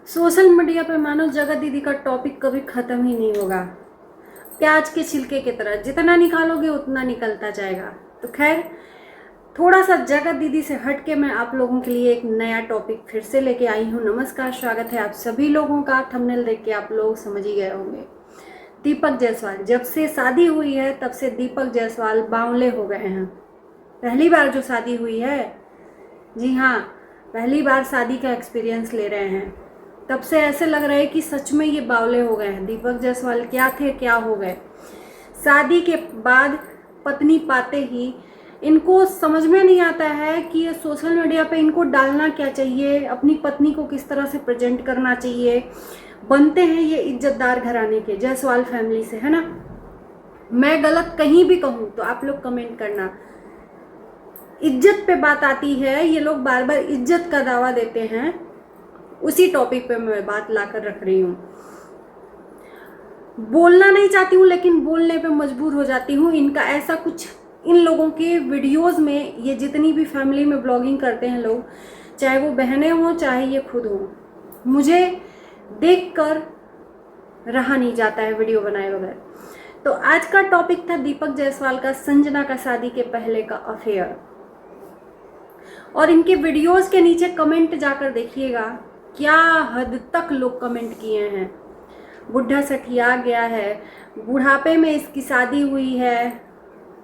Social media पे मानो जगत दीदी का टॉपिक कभी ख़त्म ही नहीं होगा। प्याज के छिलके की तरह जितना निकालोगे उतना निकलता जाएगा। तो खैर, थोड़ा सा जगत दीदी से हट के मैं आप लोगों के लिए एक नया टॉपिक फिर से लेके आई हूँ। नमस्कार, स्वागत है आप सभी लोगों का। थंबनेल देख के आप लोग समझ ही गए होंगे। दीपक जायसवाल, जब से शादी हुई है तब से दीपक जायसवाल बावले हो गए हैं। पहली बार जो शादी हुई है, जी हाँ, पहली बार शादी का एक्सपीरियंस ले रहे हैं, तब से ऐसे लग रहा है कि सच में ये बावले हो गए हैं। दीपक जायसवाल क्या थे क्या हो गए। शादी के बाद पत्नी पाते ही इनको समझ में नहीं आता है कि ये सोशल मीडिया पे इनको डालना क्या चाहिए, अपनी पत्नी को किस तरह से प्रेजेंट करना चाहिए। बनते हैं ये इज्जतदार घराने के, जायसवाल फैमिली से, है ना। मैं गलत कहीं भी कहूँ तो आप लोग कमेंट करना। इज्जत पे बात आती है, ये लोग बार बार इज्जत का दावा देते हैं। उसी टॉपिक पे मैं बात लाकर रख रही हूँ। बोलना नहीं चाहती हूँ लेकिन बोलने पे मजबूर हो जाती हूँ। इनका ऐसा कुछ, इन लोगों के वीडियोस में, ये जितनी भी फैमिली में ब्लॉगिंग करते हैं लोग, चाहे वो बहनें हों चाहे ये खुद हो, मुझे देखकर रहा नहीं जाता है वीडियो बनाए बगैर। तो आज का टॉपिक था दीपक जायसवाल का संजना का शादी के पहले का अफेयर। और इनके वीडियोस के नीचे कमेंट जाकर देखिएगा, क्या हद तक लोग कमेंट किए हैं। बुढ़ा सठिया गया है, बुढ़ापे में इसकी शादी हुई है,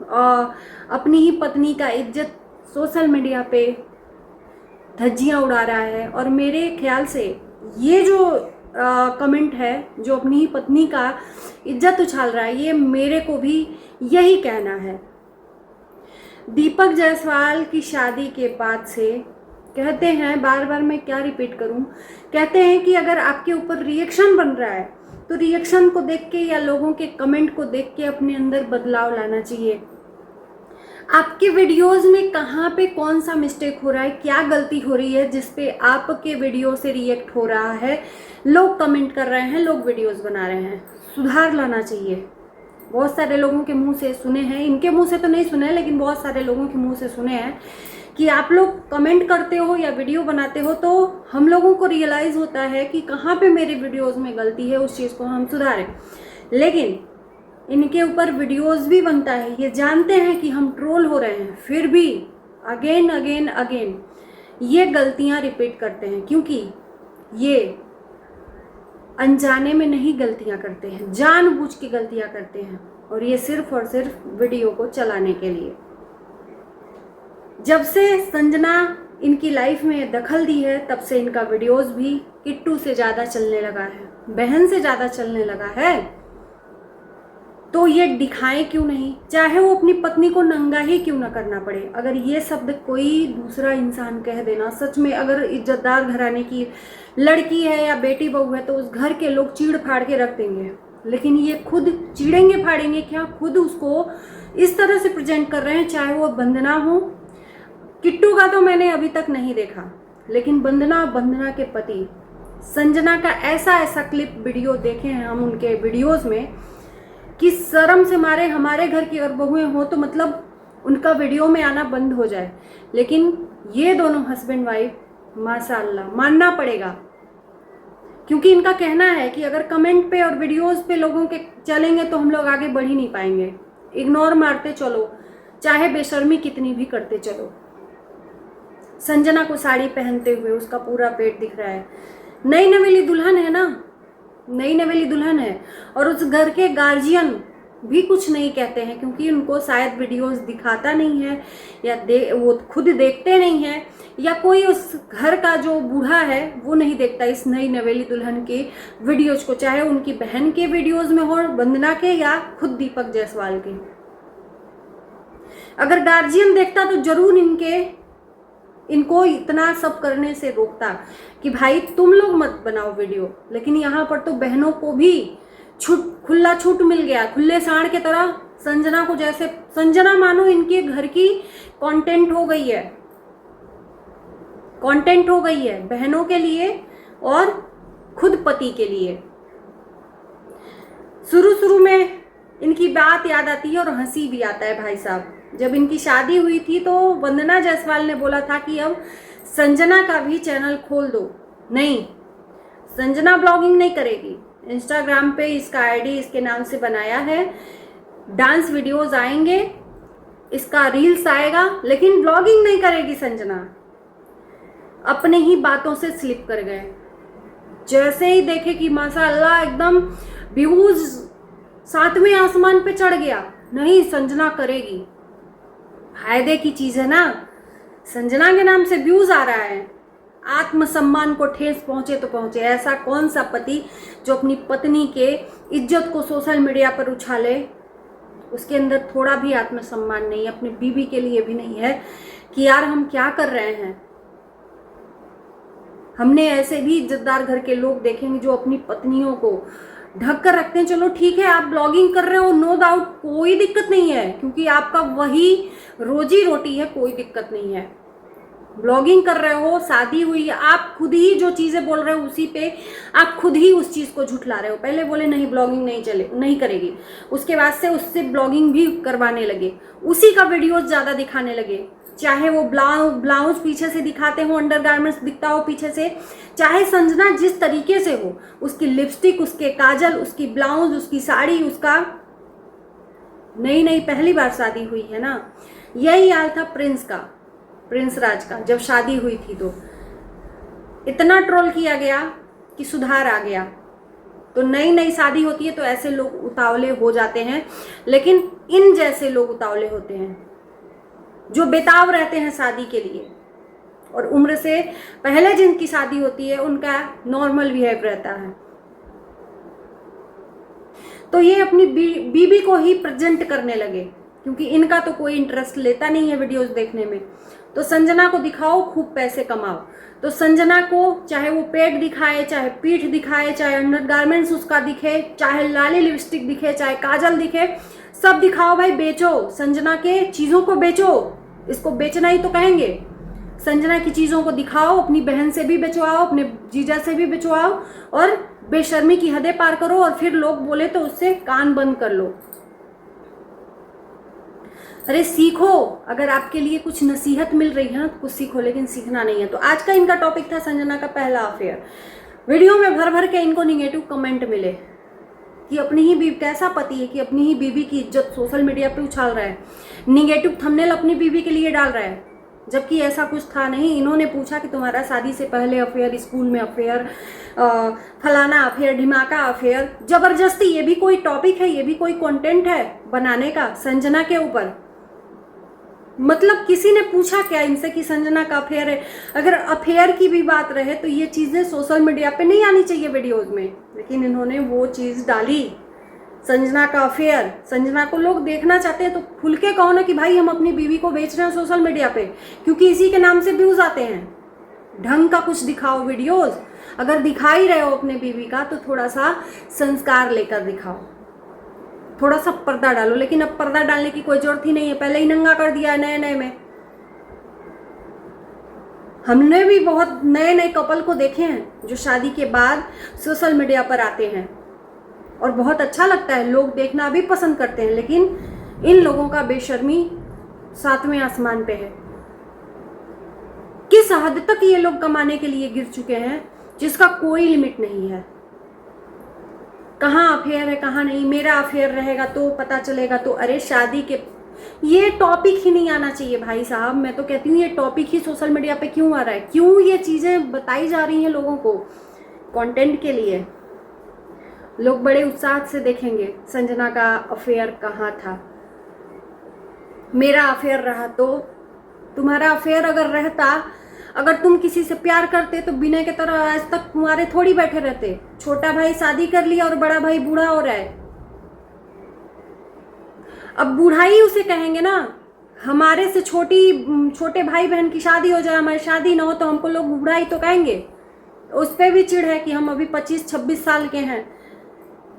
और अपनी ही पत्नी का इज्जत सोशल मीडिया पे धज्जियां उड़ा रहा है। और मेरे ख्याल से ये जो कमेंट है, जो अपनी ही पत्नी का इज्जत उछाल रहा है, ये मेरे को भी यही कहना है। दीपक जायसवाल की शादी के बाद से कहते हैं, बार बार मैं क्या रिपीट करूं, कहते हैं कि अगर आपके ऊपर रिएक्शन बन रहा है तो रिएक्शन को देख के या लोगों के कमेंट को देख के अपने अंदर बदलाव लाना चाहिए। आपके वीडियोस में कहाँ पे कौन सा मिस्टेक हो रहा है, क्या गलती हो रही है जिसपे आपके वीडियो से रिएक्ट हो रहा है, लोग कमेंट कर रहे हैं, लोग वीडियोस बना रहे हैं, सुधार लाना चाहिए। बहुत सारे लोगों के मुंह से सुने हैं, इनके मुंह से तो नहीं सुने लेकिन बहुत सारे लोगों के मुंह से सुने हैं कि आप लोग कमेंट करते हो या वीडियो बनाते हो तो हम लोगों को रियलाइज़ होता है कि कहाँ पे मेरे वीडियोस में गलती है, उस चीज़ को हम सुधारें। लेकिन इनके ऊपर वीडियोस भी बनता है, ये जानते हैं कि हम ट्रोल हो रहे हैं, फिर भी अगेन अगेन अगेन ये गलतियाँ रिपीट करते हैं, क्योंकि ये अनजाने में नहीं गलतियाँ करते हैं, जानबूझ के गलतियाँ करते हैं। और ये सिर्फ और सिर्फ वीडियो को चलाने के लिए। जब से संजना इनकी लाइफ में दखल दी है तब से इनका वीडियोस भी किट्टू से ज़्यादा चलने लगा है, बहन से ज़्यादा चलने लगा है। तो ये दिखाएं क्यों नहीं, चाहे वो अपनी पत्नी को नंगा ही क्यों ना करना पड़े। अगर ये शब्द कोई दूसरा इंसान कह देना, सच में अगर इज्जतदार घराने की लड़की है या बेटी बहू है तो उस घर के लोग चीड़ फाड़ के रख देंगे। लेकिन ये खुद चीड़ेंगे फाड़ेंगे क्या, खुद उसको इस तरह से प्रेजेंट कर रहे हैं। चाहे वो वंदना हो, किट्टू का तो मैंने अभी तक नहीं देखा, लेकिन वंदना के पति संजना का ऐसा ऐसा क्लिप वीडियो देखे हैं हम उनके वीडियोस में कि शर्म से मारे हमारे घर की अगर बहुएं हो तो मतलब उनका वीडियो में आना बंद हो जाए। लेकिन ये दोनों हस्बैंड वाइफ माशाअल्लाह मानना पड़ेगा, क्योंकि इनका कहना है कि अगर कमेंट पे और वीडियोस पे लोगों के चलेंगे तो हम लोग आगे बढ़ ही नहीं पाएंगे। इग्नोर मारते चलो, चाहे बेशर्मी कितनी भी करते चलो। संजना को साड़ी पहनते हुए उसका पूरा पेट दिख रहा है। नई नवेली दुल्हन है ना, नई नवेली दुल्हन है। और उस घर के गार्जियन भी कुछ नहीं कहते हैं, क्योंकि उनको शायद वीडियोस दिखाता नहीं है या वो खुद देखते नहीं है, या कोई उस घर का जो बूढ़ा है वो नहीं देखता इस नई नवेली दुल्हन के वीडियोज को, चाहे उनकी बहन के वीडियोज में हो, वंदना के, या खुद दीपक जायसवाल के। अगर गार्जियन देखता तो जरूर इनको इतना सब करने से रोकता कि भाई तुम लोग मत बनाओ वीडियो। लेकिन यहाँ पर तो बहनों को भी खुला छूट मिल गया, खुले सांड के तरह। संजना को, जैसे संजना मानो इनके घर की कंटेंट हो गई है, कंटेंट हो गई है बहनों के लिए और खुद पति के लिए। शुरू शुरू में इनकी बात याद आती है और हंसी भी आता है भाई साहब। जब इनकी शादी हुई थी तो वंदना जायसवाल ने बोला था कि अब संजना का भी चैनल खोल दो। नहीं, संजना ब्लॉगिंग नहीं करेगी। इंस्टाग्राम पे इसका आईडी इसके नाम से बनाया है, डांस वीडियोस आएंगे, इसका रील्स आएगा, लेकिन ब्लॉगिंग नहीं करेगी संजना। अपने ही बातों से स्लिप कर गए। जैसे ही देखे कि माशाअल्लाह एकदम व्यूज 7वें आसमान पे चढ़ गया, नहीं संजना करेगी। फायदे की चीज है ना, संजना के नाम से व्यूज आ रहा है, आत्मसम्मान को ठेस पहुंचे तो पहुंचे। ऐसा कौन सा पति जो अपनी पत्नी के इज्जत को सोशल मीडिया पर उछाले, उसके अंदर थोड़ा भी आत्मसम्मान नहीं है, अपनी बीवी के लिए भी नहीं है कि यार हम क्या कर रहे हैं। हमने ऐसे भी इज्जतदार घर के लोग देखेंगे जो अपनी पत्नियों को ढक कर रखते हैं। चलो ठीक है, आप ब्लॉगिंग कर रहे हो, नो डाउट, कोई दिक्कत नहीं है, क्योंकि आपका वही रोजी रोटी है, कोई दिक्कत नहीं है। ब्लॉगिंग कर रहे हो, शादी हुई, आप खुद ही जो चीजें बोल रहे हो उसी पे आप खुद ही उस चीज को झुठला रहे हो। पहले बोले नहीं ब्लॉगिंग नहीं करेगी, उसके बाद से उससे ब्लॉगिंग भी करवाने लगे, उसी का वीडियोस ज्यादा दिखाने लगे। चाहे वो ब्लाउज पीछे से दिखाते हो, अंडरगारमेंट्स दिखता हो पीछे से, चाहे संजना जिस तरीके से हो, उसकी लिपस्टिक, उसके काजल, उसकी ब्लाउज, उसकी साड़ी, उसका नई पहली बार शादी हुई है ना, यही हाल था प्रिंस राज का। जब शादी हुई थी तो इतना ट्रोल किया गया कि सुधार आ गया। तो नई शादी होती है तो ऐसे लोग उतावले हो जाते हैं, लेकिन इन जैसे लोग उतावले होते हैं जो बेताब रहते हैं शादी के लिए, और उम्र से पहले जिनकी शादी होती है उनका नॉर्मल बिहेव रहता है। तो ये अपनी बीबी को ही प्रेजेंट करने लगे, क्योंकि इनका तो कोई इंटरेस्ट लेता नहीं है वीडियोस देखने में। तो संजना को दिखाओ, खूब पैसे कमाओ। तो संजना को चाहे वो पेट दिखाए, चाहे पीठ दिखाए, चाहे अंडरगारमेंट्स उसका दिखे, चाहे लाली लिपस्टिक दिखे, चाहे काजल दिखे, सब दिखाओ भाई, बेचो। संजना के चीजों को बेचो, इसको बेचना ही तो कहेंगे। संजना की चीजों को दिखाओ, अपनी बहन से भी बेचवाओ, अपने जीजा से भी बेचवाओ, और बेशर्मी की हदें पार करो, और फिर लोग बोले तो उससे कान बंद कर लो। अरे सीखो, अगर आपके लिए कुछ नसीहत मिल रही है ना तो कुछ सीखो, लेकिन सीखना नहीं है। तो आज का इनका टॉपिक था संजना का पहला अफेयर। वीडियो में भर भर के इनको निगेटिव कमेंट मिले कि अपनी ही बीवी, कैसा पति है कि अपनी ही बीवी की इज्जत सोशल मीडिया पे उछाल रहा है, निगेटिव थंबनेल अपनी बीवी के लिए डाल रहा है, जबकि ऐसा कुछ था नहीं। इन्होंने पूछा कि तुम्हारा शादी से पहले अफेयर, स्कूल में अफेयर, फलाना अफेयर, ढिमाका अफेयर, जबरदस्ती, ये भी कोई टॉपिक है, ये भी कोई कंटेंट है बनाने का संजना के ऊपर? मतलब किसी ने पूछा क्या इनसे कि संजना का अफेयर है? अगर अफेयर की भी बात रहे तो ये चीजें सोशल मीडिया पे नहीं आनी चाहिए वीडियोज में, लेकिन इन्होंने वो चीज डाली, संजना का अफेयर। संजना को लोग देखना चाहते हैं तो खुल के कहो ना कि भाई हम अपनी बीवी को बेच रहे हैं सोशल मीडिया पे, क्योंकि इसी के नाम से व्यूज आते हैं। ढंग का कुछ दिखाओ वीडियोज। अगर दिखा ही रहे हो अपने बीवी का तो थोड़ा सा संस्कार लेकर दिखाओ, थोड़ा सा पर्दा डालो। लेकिन अब पर्दा डालने की कोई जरूरत ही नहीं है, पहले ही नंगा कर दिया है नए में। हमने भी बहुत नए कपल को देखे हैं जो शादी के बाद सोशल मीडिया पर आते हैं, और बहुत अच्छा लगता है, लोग देखना भी पसंद करते हैं। लेकिन इन लोगों का बेशर्मी 7वें आसमान पे है। किस हद तक ये लोग कमाने के लिए गिर चुके हैं जिसका कोई लिमिट नहीं है। कहाँ अफेयर है कहाँ नहीं, मेरा अफेयर रहेगा तो पता चलेगा। तो अरे शादी के, ये टॉपिक ही नहीं आना चाहिए भाई साहब। मैं तो कहती हूँ ये टॉपिक ही सोशल मीडिया पे क्यों आ रहा है, क्यों ये चीजें बताई जा रही हैं लोगों को कंटेंट के लिए। लोग बड़े उत्साह से देखेंगे संजना का अफेयर कहाँ था। मेरा अफेयर रहा तो, तुम्हारा अफेयर अगर रहता, अगर तुम किसी से प्यार करते तो विनय के तरह आज तक तुम्हारे थोड़ी बैठे रहते। छोटा भाई शादी कर लिया और बड़ा भाई बूढ़ा हो रहा है। अब बूढ़ाई उसे कहेंगे ना, हमारे से छोटे भाई बहन की शादी हो जाए, हमारी शादी ना हो तो हमको लोग बूढ़ाई तो कहेंगे। उस पर भी चिढ़ है कि हम अभी 25-26 साल के हैं।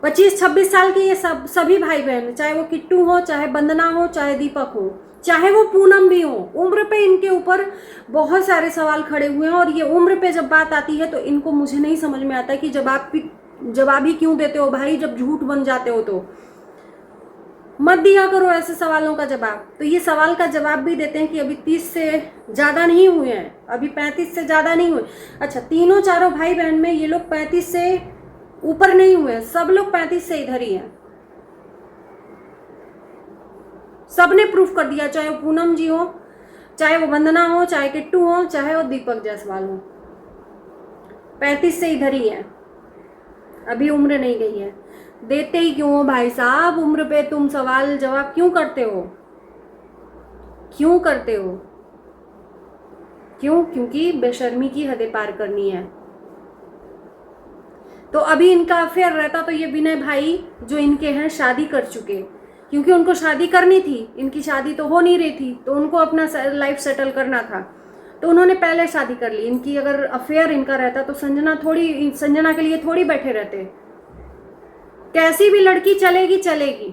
25-26 साल के ये सभी भाई बहन, चाहे वो किट्टू हो, चाहे वंदना हो, चाहे दीपक हो, चाहे वो पूनम भी हो, उम्र पे इनके ऊपर बहुत सारे सवाल खड़े हुए हैं। और ये उम्र पे जब बात आती है तो इनको, मुझे नहीं समझ में आता कि जवाब ही क्यों देते हो भाई, जब झूठ बन जाते हो तो। मत दिया करो ऐसे सवालों का जवाब। तो ये सवाल का जवाब भी देते हैं कि अभी 30 से ज़्यादा नहीं हुए हैं, अभी 35 से ज़्यादा नहीं हुए। अच्छा, तीनों चारों भाई बहन में ये लोग 35 से ऊपर नहीं हुए, सब लोग 35 से इधर ही हैं। सबने प्रूफ कर दिया, चाहे वो पूनम जी हो, चाहे वो वंदना हो, चाहे किट्टू हो, चाहे वो दीपक जायसवाल हो, 35 से इधर ही है, अभी उम्र नहीं गई है। देते ही क्यों हो भाई साहब, उम्र पे तुम सवाल जवाब क्यों करते हो, क्यों करते हो, क्यों? क्योंकि बेशर्मी की हदें पार करनी है। तो अभी इनका अफेयर रहता तो ये विनय भाई जो इनके हैं शादी कर चुके, क्योंकि उनको शादी करनी थी, इनकी शादी तो हो नहीं रही थी, तो उनको अपना लाइफ सेटल करना था, तो उन्होंने पहले शादी कर ली। इनकी अगर अफेयर इनका रहता तो संजना के लिए थोड़ी बैठे रहते। कैसी भी लड़की चलेगी चलेगी।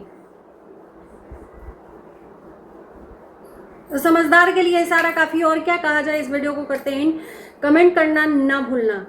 तो समझदार के लिए इशारा काफी, और क्या कहा जाए। इस वीडियो को करते हैं, कमेंट करना ना भूलना।